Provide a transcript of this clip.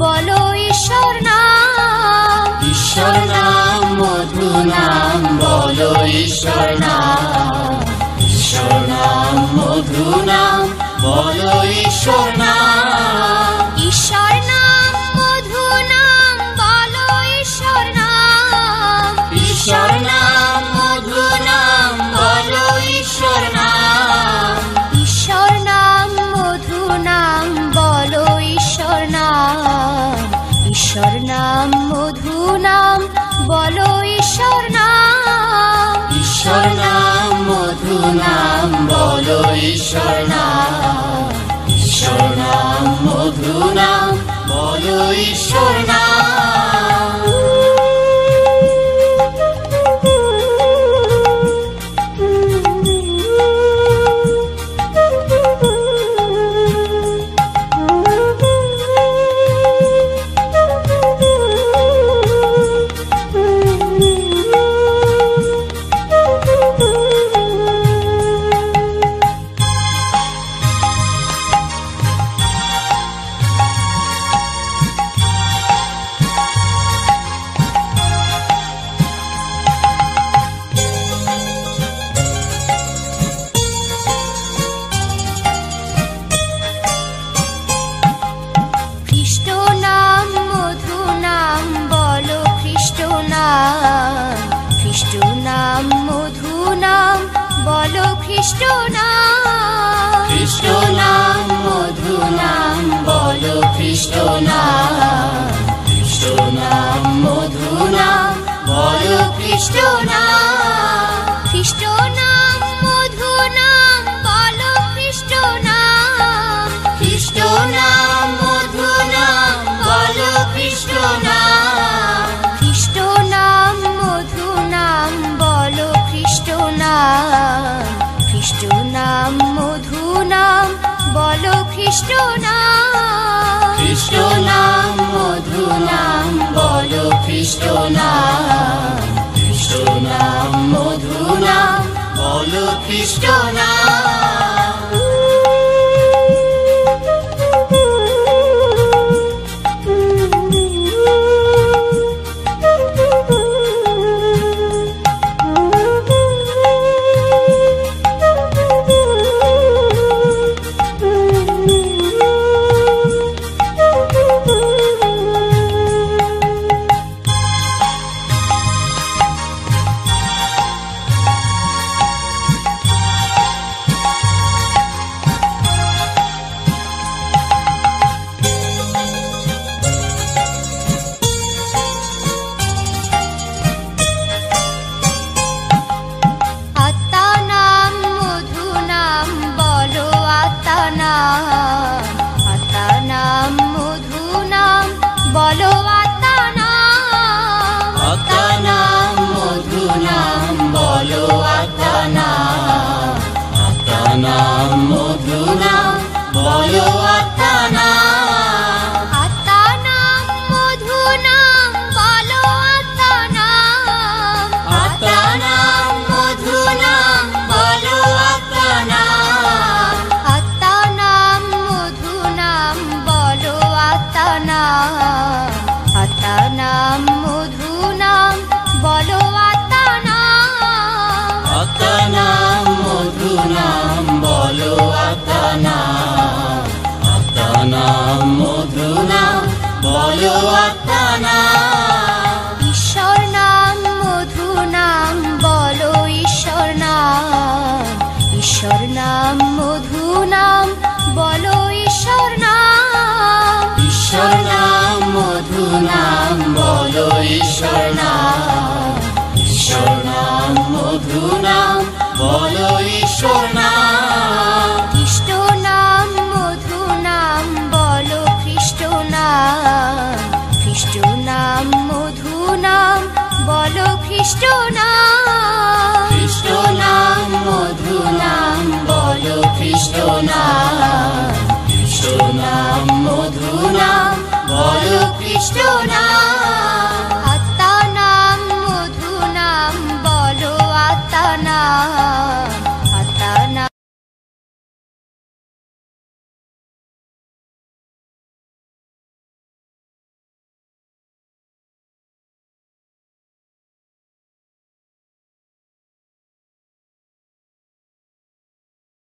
বলো ঈশ্বর নাম। ঈশ্বর নাম মধু নাম বলো ঈশ্বর নাম। ঈশ্বর নাম মধু নাম বলো ঈশ্বর নাম। ঈশ্বর নাম মধু নাম বলো ঈশ্বর নাম। ঈশ্বর নাম মধু নাম বলো ঈশ্বর নাম। ঈশ্বর নাম মধু নাম বলো ঈশ্বর নাম। ঈশ্বর নাম মধু নাম বলো ঈশ্বর নাম। ঈশ্বর নাম মধু নাম বলো ঈশ্বর নাম। ঈশ্বর নাম মধু নাম বলো ঈশ্বর নাম। খ্রিস্ট নাম মধু নাম বলো খ্রিস্ট নাম। খ্রিস্ট নাম মধু নাম বলো খ্রিস্ট নাম। খ্রিস্ট নাম মধু নাম বলো খ্রিস্ট নাম। খ্রিস্ট নাম মধু নাম বলো খ্রিস্ট নাম। খ্রিস্ট নাম মধু নাম বলো খ্রিস্ট নাম। খ্রিস্ট নাম মধু নাম বলো খ্রিস্ট নাম। খ্রিস্ট নাম মধু নাম বলো খ্রিস্ট নাম। খ্রিস্ট নাম মধু নাম বলো খ্রিস্ট নাম। খ্রিস্ট নাম মধু নাম বলো খ্রিস্ট নাম। আত্মা নাম মধু নাম বলো আত্মা নাম। আত্মা নাম মধু নাম বলো আত্মা নাম। আত্মা নাম মধু নাম বলো আত্মা নাম। আত্মা নাম মধু নাম বলো আত্মা নাম। আত্মা নাম মধু নাম বলো আত্মা নাম। আত্মা নাম মধু নাম বলো আত্মা নাম। আত্মা নাম মধু নাম বলো আত্মা নাম। আত্মা নাম মধু নাম বলো আত্মা নাম। আত্মা নাম মধু নাম বলো আত্মা নাম। ঈশ্বর নাম মধু নাম বলো ঈশ্বর নাম। ঈশ্বর নাম মধু নাম বলো ঈশ্বর নাম। ঈশ্বর নাম মধু নাম বলো ঈশ্বর নাম। ঈশ্বর নাম মধু নাম বলো ঈশ্বর নাম। খ্রিস্ট নাম মধু নাম বলো খ্রিস্ট নাম। খ্রিস্ট নাম মধু নাম বলো খ্রিস্ট নাম। খ্রিস্ট নাম মধু নাম বলো খ্রিস্ট নাম।